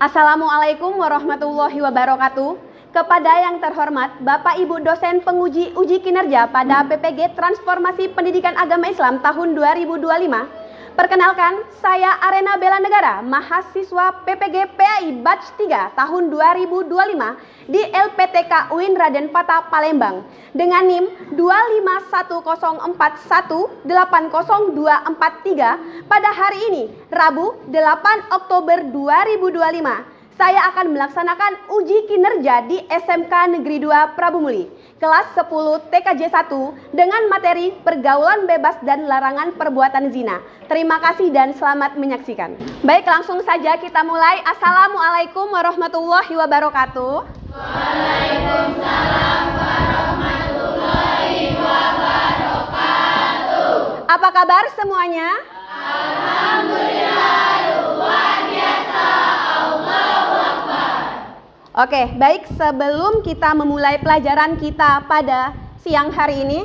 Assalamualaikum warahmatullahi wabarakatuh. Kepada yang terhormat Bapak Ibu dosen penguji uji kinerja pada PPG Transformasi Pendidikan Agama Islam tahun 2025. Perkenalkan, saya Arena Bela Negara, mahasiswa PPG PAI Batch 3 tahun 2025 di LPTK UIN Raden Fatah Palembang dengan NIM 25101802443 pada hari ini, Rabu 8 Oktober 2025. Saya akan melaksanakan uji kinerja di SMK Negeri 2 Prabu Muli, kelas 10 TKJ 1 dengan materi pergaulan bebas dan larangan perbuatan zina. Terima kasih dan selamat menyaksikan. Baik, langsung saja kita mulai. Assalamualaikum warahmatullahi wabarakatuh. Waalaikumsalam warahmatullahi wabarakatuh. Apa kabar semuanya? Alhamdulillah, luar biasa. Allahu Akbar. Oke, baik, sebelum kita memulai pelajaran kita pada siang hari ini,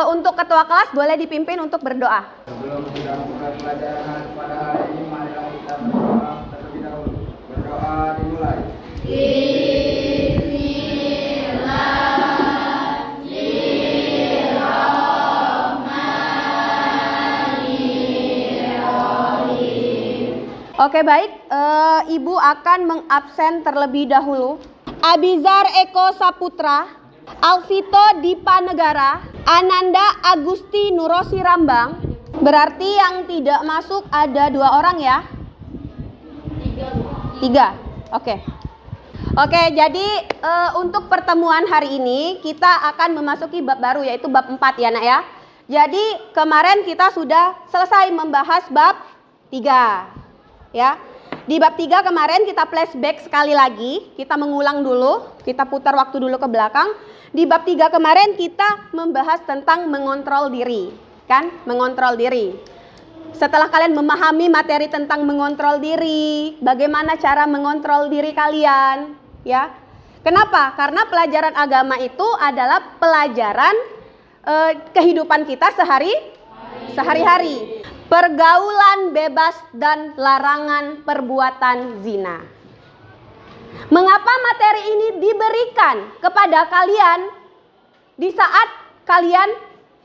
untuk ketua kelas boleh dipimpin untuk berdoa. Sebelum kita memulai pelajaran pada hari ini, marilah kita berdoa terlebih dahulu. Berdoa dimulai. Oke, baik, Ibu akan mengabsen terlebih dahulu Abizar Eko Saputra, Alvito Dipa Negara, Ananda Agusti Nurosi Rambang. Berarti yang tidak masuk ada 2 orang ya? 3. Oke, jadi untuk pertemuan hari ini kita akan memasuki bab baru, yaitu bab 4 ya nak ya. Jadi kemarin kita sudah selesai membahas bab 3 ya. Di bab 3 kemarin kita flashback sekali lagi, kita mengulang dulu, kita putar waktu dulu ke belakang. Di bab 3 kemarin kita membahas tentang mengontrol diri, kan? Mengontrol diri. Setelah kalian memahami materi tentang mengontrol diri, bagaimana cara mengontrol diri kalian, ya? Kenapa? Karena pelajaran agama itu adalah pelajaran kehidupan kita sehari-hari. Pergaulan bebas dan larangan perbuatan zina. Mengapa materi ini diberikan kepada kalian di saat kalian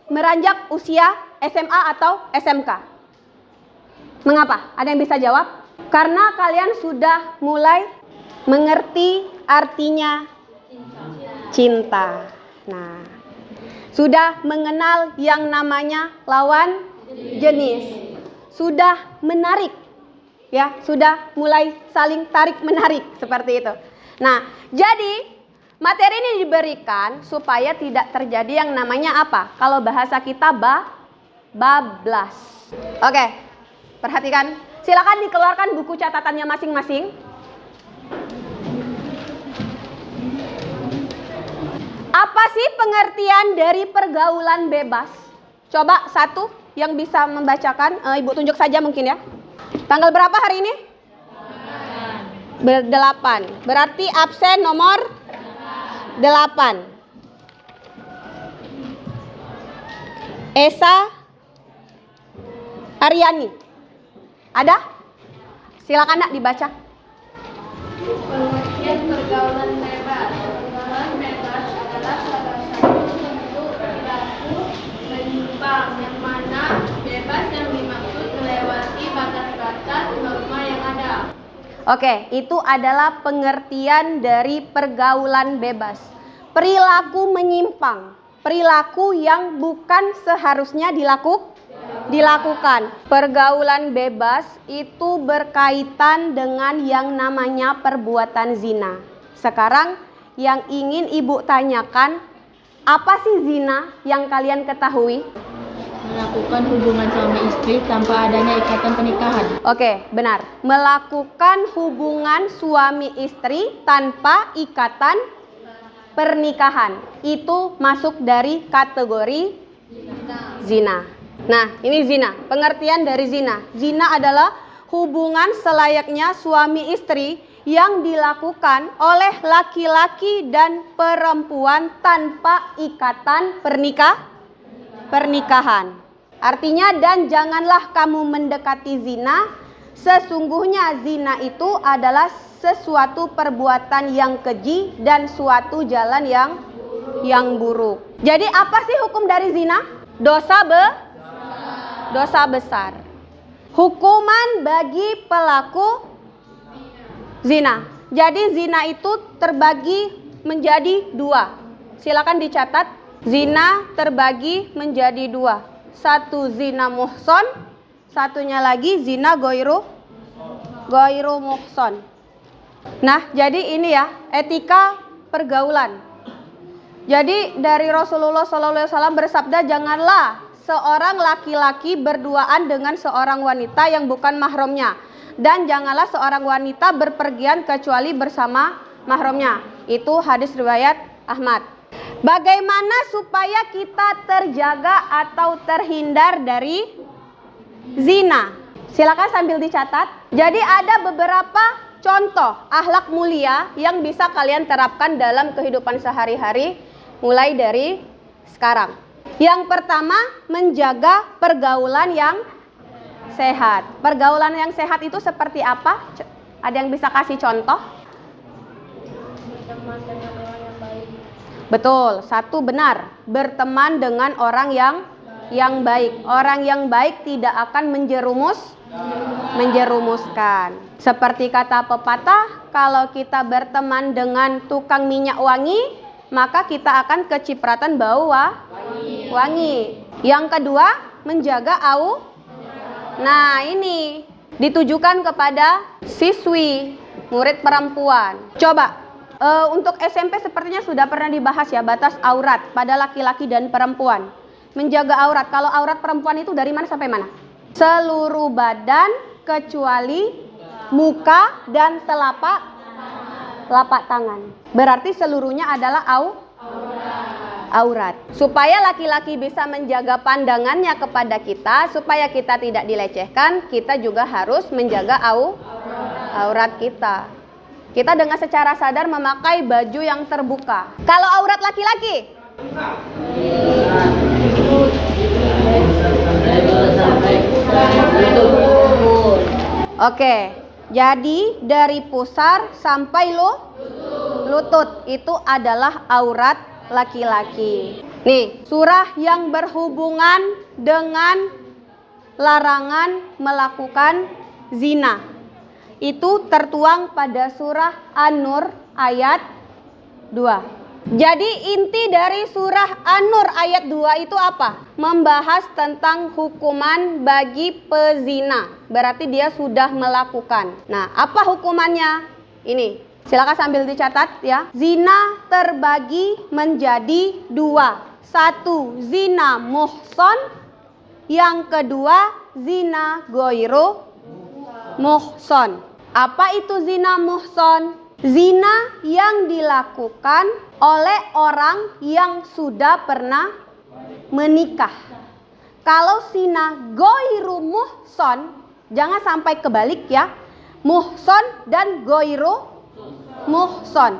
meranjak usia SMA atau SMK? Mengapa? Ada yang bisa jawab? Karena kalian sudah mulai mengerti artinya cinta. Nah, sudah mengenal yang namanya lawan jenis, sudah menarik ya, sudah mulai saling tarik menarik seperti itu. Nah, jadi materi ini diberikan supaya tidak terjadi yang namanya apa? Kalau bahasa kita bablas. Oke, perhatikan. Silakan dikeluarkan buku catatannya masing-masing. Apa sih pengertian dari pergaulan bebas? Coba satu yang bisa membacakan, Ibu tunjuk saja mungkin ya. Tanggal berapa hari ini? 8. Berarti absen nomor 8. Esa Aryani. Ada? Silakan nak dibaca. Pengertian pergaulan bebas. Pergaulan bebas adalah salah satu bentuk perilaku menyimpang yang mana bebas yang dimaksud melewati batas-batas norma yang ada. Oke, itu adalah pengertian dari pergaulan bebas. Perilaku menyimpang, perilaku yang bukan seharusnya dilakukan. Pergaulan bebas itu berkaitan dengan yang namanya perbuatan zina. Sekarang yang ingin Ibu tanyakan, apa sih zina yang kalian ketahui? Melakukan hubungan suami istri tanpa adanya ikatan pernikahan. Oke, benar. Melakukan hubungan suami istri tanpa ikatan pernikahan. Itu masuk dari kategori zina. Nah, ini zina. Pengertian dari zina. Zina adalah hubungan selayaknya suami istri yang dilakukan oleh laki-laki dan perempuan tanpa ikatan pernikahan. Artinya, dan janganlah kamu mendekati zina Sesungguhnya zina itu adalah sesuatu perbuatan yang keji dan suatu jalan yang buruk. Jadi apa sih hukum dari zina? Dosa besar. Hukuman bagi pelaku zina. Jadi zina itu terbagi menjadi 2. Silakan dicatat. Zina terbagi menjadi 2. Satu zina muhson, satunya lagi zina goiru muhson. Nah, jadi ini ya etika pergaulan. Jadi dari Rasulullah SAW bersabda, janganlah seorang laki-laki berduaan dengan seorang wanita yang bukan mahramnya, dan janganlah seorang wanita berpergian kecuali bersama mahramnya. Itu hadis riwayat Ahmad. Bagaimana supaya kita terjaga atau terhindar dari zina? Silakan sambil dicatat. Jadi ada beberapa contoh akhlak mulia yang bisa kalian terapkan dalam kehidupan sehari-hari mulai dari sekarang. Yang pertama, menjaga pergaulan yang sehat. Pergaulan yang sehat itu seperti apa? Ada yang bisa kasih contoh? Berteman dengan orang yang baik. Betul, satu benar. Berteman dengan orang yang baik. Orang yang baik tidak akan menjerumuskan. Seperti kata pepatah, kalau kita berteman dengan tukang minyak wangi, maka kita akan kecipratan bau wangi. Yang kedua, menjaga Nah, ini ditujukan kepada siswi, murid perempuan. Coba, untuk SMP sepertinya sudah pernah dibahas ya, batas aurat pada laki-laki dan perempuan. Menjaga aurat, kalau aurat perempuan itu dari mana sampai mana? Seluruh badan kecuali muka dan telapak tangan. Berarti seluruhnya adalah aurat. Supaya laki-laki bisa menjaga pandangannya kepada kita, supaya kita tidak dilecehkan, kita juga harus menjaga aurat kita. Kita dengan secara sadar memakai baju yang terbuka. Kalau aurat laki-laki? Oke, jadi dari pusar sampai lutut itu adalah aurat laki-laki. Nih, surah yang berhubungan dengan larangan melakukan zina itu tertuang pada surah An-Nur ayat 2. Jadi inti dari surah An-Nur ayat 2 itu apa? Membahas tentang hukuman bagi pezina. Berarti dia sudah melakukan. Nah, apa hukumannya? Ini, silakan sambil dicatat ya. Zina terbagi menjadi 2. Satu, zina muhson. Yang kedua, zina goiru muhson. Apa itu zina muhson? Zina yang dilakukan oleh orang yang sudah pernah menikah. Kalau zina goiru muhson, jangan sampai kebalik ya. Muhson dan goiru muhson.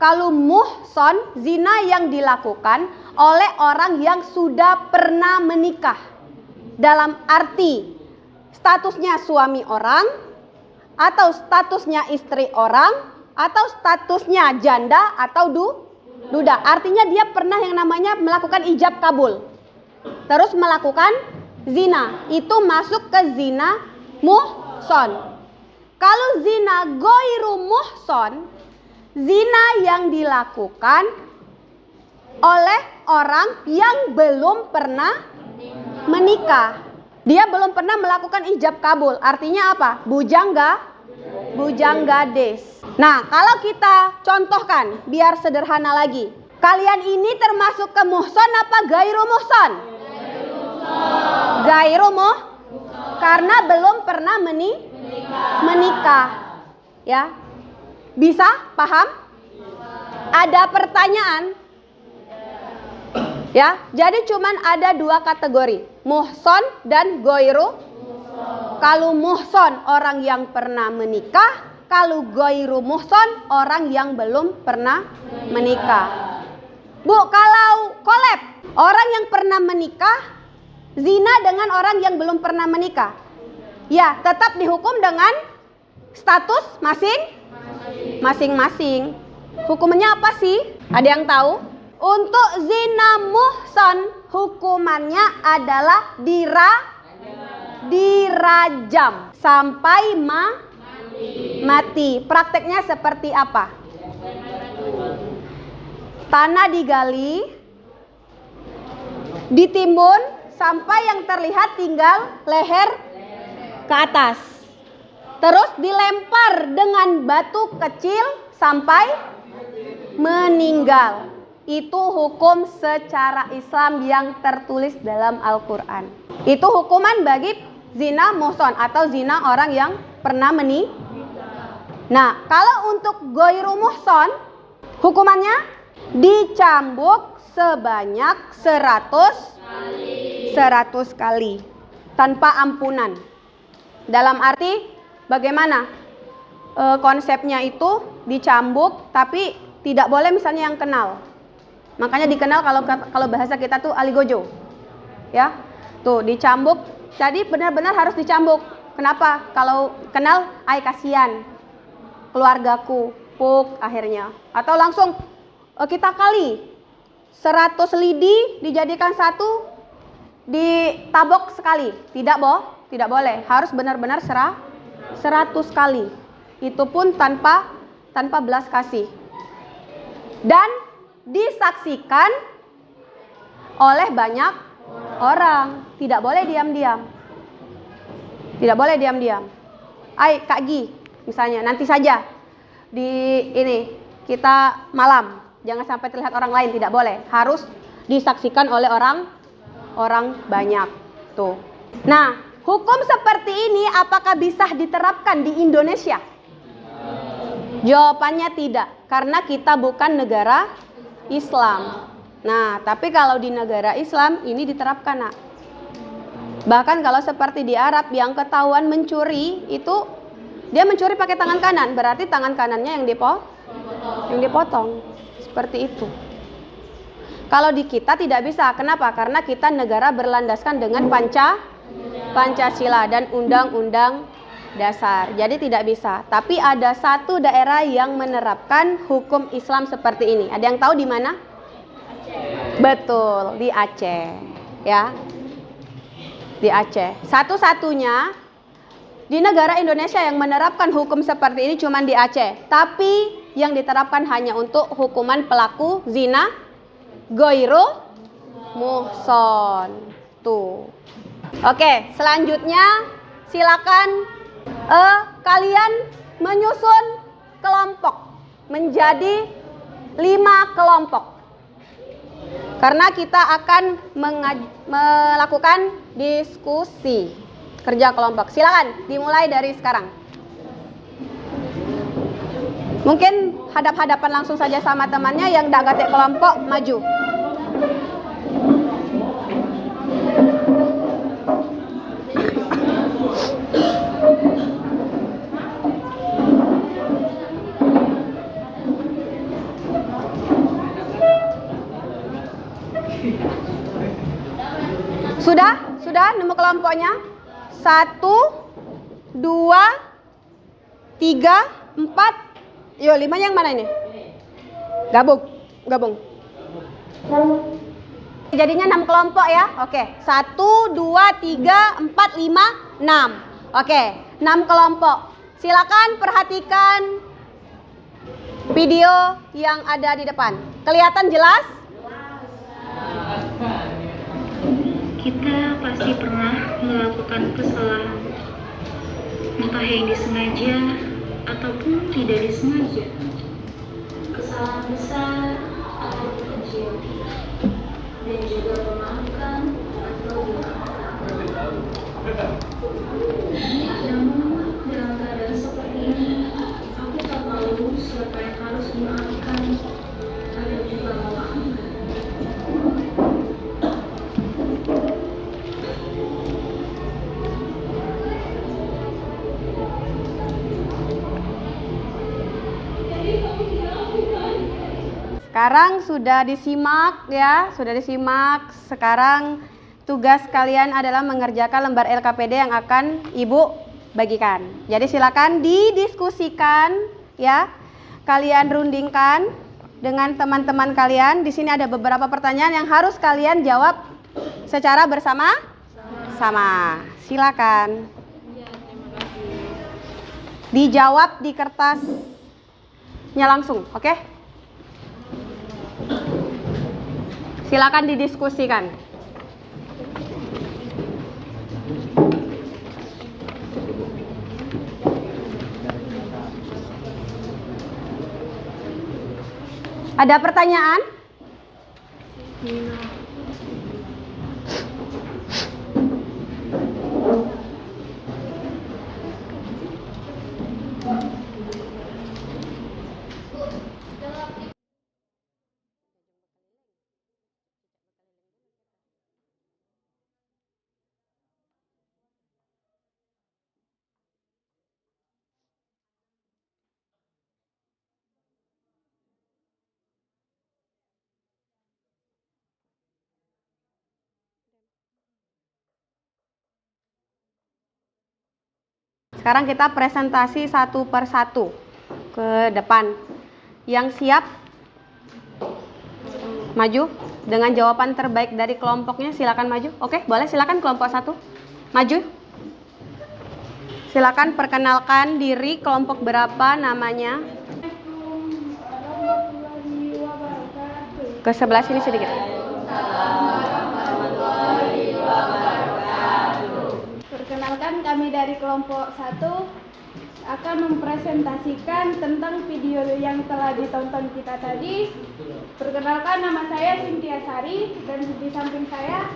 Kalau muhson, zina yang dilakukan oleh orang yang sudah pernah menikah. Dalam arti statusnya suami orang, atau statusnya istri orang, atau statusnya janda atau duda. Artinya dia pernah yang namanya melakukan ijab kabul, terus melakukan zina. Itu masuk ke zina muhson. Kalau zina goiru muhson, zina yang dilakukan oleh orang yang belum pernah menikah. Dia belum pernah melakukan ijab kabul. Artinya apa? Bujang gadis. Nah, kalau kita contohkan biar sederhana lagi. Kalian ini termasuk ke muhson apa gairu muhson? Gairu muhson. Karena belum pernah menikah. Ya. Bisa? Paham? Ada pertanyaan? Ya, jadi cuman ada 2 kategori, muhson dan goiru. Kalau muhson orang yang pernah menikah, kalau goiru muhson orang yang belum pernah menikah. Bu, kalau kolab orang yang pernah menikah zina dengan orang yang belum pernah menikah, Ya, tetap dihukum dengan status masing-masing. Hukumannya apa sih? Ada yang tahu? Untuk zina muhsan hukumannya adalah dirajam sampai mati. Prakteknya seperti apa? Tanah digali, ditimbun sampai yang terlihat tinggal leher ke atas. Terus dilempar dengan batu kecil sampai meninggal. Itu hukum secara Islam yang tertulis dalam Al-Quran. Itu hukuman bagi zina muhsan atau zina orang yang pernah menikah. Nah, kalau untuk ghairu muhsan, hukumannya dicambuk sebanyak 100 kali tanpa ampunan. Dalam arti bagaimana konsepnya itu dicambuk, tapi tidak boleh misalnya yang kenal. Makanya dikenal kalau bahasa kita tuh aligojo. Ya. Tuh dicambuk. Jadi benar-benar harus dicambuk. Kenapa? Kalau kenal, ay kasihan keluargaku, puk akhirnya. Atau langsung kita kali 100 lidi dijadikan satu, ditabok sekali. Tidak boleh. Harus benar-benar 100 kali. Itu pun tanpa belas kasih. Dan disaksikan oleh banyak orang. Tidak boleh diam-diam. Ay, Kak Gi, misalnya nanti saja kita malam. Jangan sampai terlihat orang lain, tidak boleh. Harus disaksikan oleh orang banyak. Tuh. Nah, hukum seperti ini apakah bisa diterapkan di Indonesia? Jawabannya tidak, karena kita bukan negara Islam. Nah, tapi kalau di negara Islam ini diterapkan, Nak. Bahkan kalau seperti di Arab yang ketahuan mencuri, itu dia mencuri pakai tangan kanan, berarti tangan kanannya yang dipotong. Seperti itu. Kalau di kita tidak bisa. Kenapa? Karena kita negara berlandaskan dengan Pancasila dan Undang-Undang Dasar. Jadi tidak bisa. Tapi ada satu daerah yang menerapkan hukum Islam seperti ini. Ada yang tahu di mana? Betul, di Aceh. Ya. Di Aceh. Satu-satunya di negara Indonesia yang menerapkan hukum seperti ini cuma di Aceh. Tapi yang diterapkan hanya untuk hukuman pelaku zina ghairu muhsan. Tuh. Oke, selanjutnya silakan kalian menyusun kelompok menjadi 5 kelompok. Karena kita akan melakukan diskusi kerja kelompok. Silakan dimulai dari sekarang. Mungkin hadap-hadapan langsung saja sama temannya, yang tidak gatek kelompok maju. Sudah nemu kelompoknya? 1, 2, 3, 4. Yo, 5 yang mana ini? Gabung. Jadinya 6 kelompok ya. Oke. 1, 2, 3, 4, 5, 6. Oke, 6 kelompok. Silakan perhatikan video yang ada di depan. Kelihatan jelas? Kita pasti pernah melakukan kesalahan, entah yang disengaja ataupun tidak disengaja, kesalahan besar atau kecil, dan juga memaafkan atau dimaafkan. Namun dalam keadaan seperti ini, aku tak tahu siapa yang harus dimaafkan atau juga memaafkan. Sekarang sudah disimak ya, Sekarang tugas kalian adalah mengerjakan lembar LKPD yang akan Ibu bagikan. Jadi silakan didiskusikan ya. Kalian rundingkan dengan teman-teman kalian. Di sini ada beberapa pertanyaan yang harus kalian jawab secara bersama-sama. Silakan. Dijawab di kertasnya langsung, oke? Silakan didiskusikan. Ada pertanyaan? Sekarang kita presentasi satu per satu ke depan. Yang siap maju dengan jawaban terbaik dari kelompoknya, silakan maju. Oke, boleh, silakan kelompok 1 maju. Silakan perkenalkan diri, kelompok berapa, namanya. Ke sebelah sini sedikit. Perkenalkan, kami dari kelompok 1 akan mempresentasikan tentang video yang telah ditonton kita tadi. Perkenalkan, nama saya Cynthia Sari dan di samping saya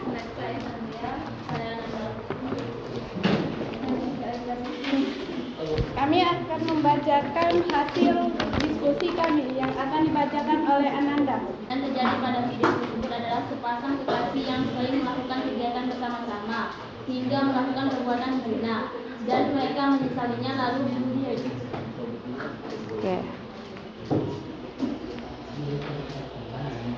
kami akan membacakan hasil diskusi kami yang akan dibacakan oleh Ananda. Yang terjadi pada video tersebut adalah sepasang kekasih yang sering melakukan kegiatan bersama-sama hingga melakukan perbuatan zina dan mereka menyesalinya lalu bunuh diri. Oke.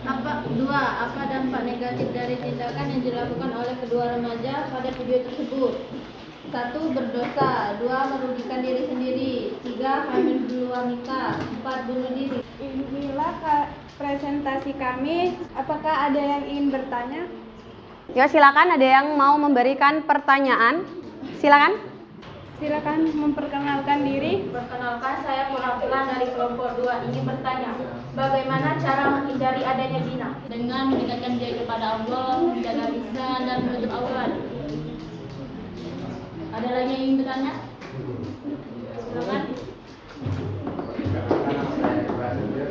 Apa dampak negatif dari tindakan yang dilakukan oleh kedua remaja pada video tersebut? 1. Berdosa. 2. Merugikan diri sendiri. 3. Hamil dulu wanita. 4. Bunuh diri. Inilah presentasi kami. Apakah ada yang ingin bertanya? Ya, silakan, ada yang mau memberikan pertanyaan. Silakan. Silakan memperkenalkan diri. Perkenalkan, saya perwakilan dari kelompok 2 ingin bertanya, bagaimana cara menghindari adanya zina? Dengan mendekatkan diri kepada Allah, menjaga lisan dan menutup aurat. Ada lagi yang ingin bertanya? Silakan.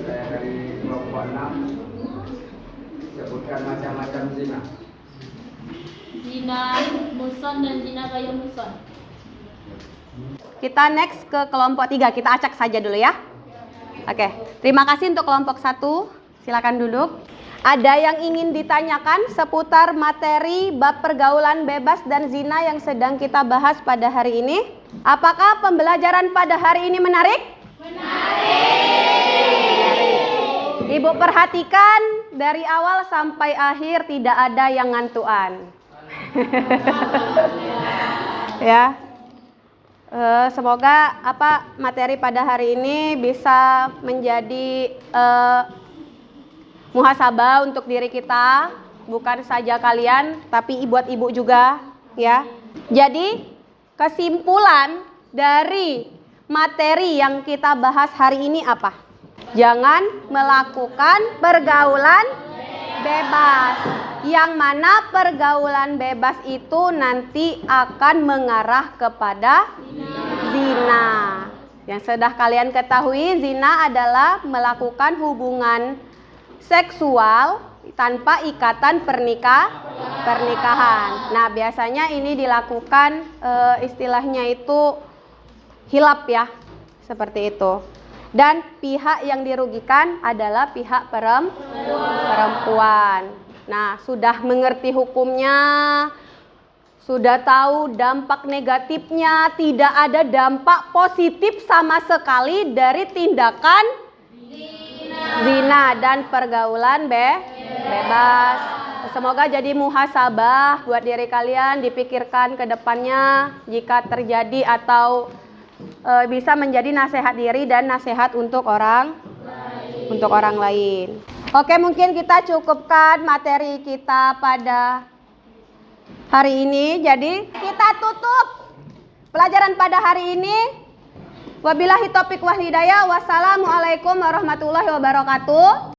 Saya dari kelompok 6. Sebutkan macam-macam zina. Zina muson dan zina gayung muson. Kita next ke kelompok 3. Kita acak saja dulu ya. Oke, terima kasih untuk kelompok 1. Silakan duduk. Ada yang ingin ditanyakan seputar materi bab pergaulan bebas dan zina yang sedang kita bahas pada hari ini? Apakah pembelajaran pada hari ini menarik? Menarik. Ibu perhatikan dari awal sampai akhir tidak ada yang ngantuan. Ya. Semoga materi pada hari ini bisa menjadi muhasabah untuk diri kita, bukan saja kalian tapi buat ibu juga ya. Jadi kesimpulan dari materi yang kita bahas hari ini apa? Jangan melakukan pergaulan bebas. Yang mana pergaulan bebas itu nanti akan mengarah kepada zina. Yang sudah kalian ketahui, zina adalah melakukan hubungan seksual tanpa ikatan pernikahan. Nah, biasanya ini dilakukan istilahnya itu hilap ya, seperti itu. Dan pihak yang dirugikan adalah pihak perempuan. Nah, sudah mengerti hukumnya, sudah tahu dampak negatifnya, tidak ada dampak positif sama sekali dari tindakan zina dan pergaulan bebas. Semoga jadi muhasabah buat diri kalian, dipikirkan ke depannya jika terjadi atau bisa menjadi nasihat diri dan nasihat untuk orang lain. Oke, mungkin kita cukupkan materi kita pada hari ini. Jadi kita tutup pelajaran pada hari ini. Wabillahi taufiq wal hidayah. Wassalamualaikum warahmatullahi wabarakatuh.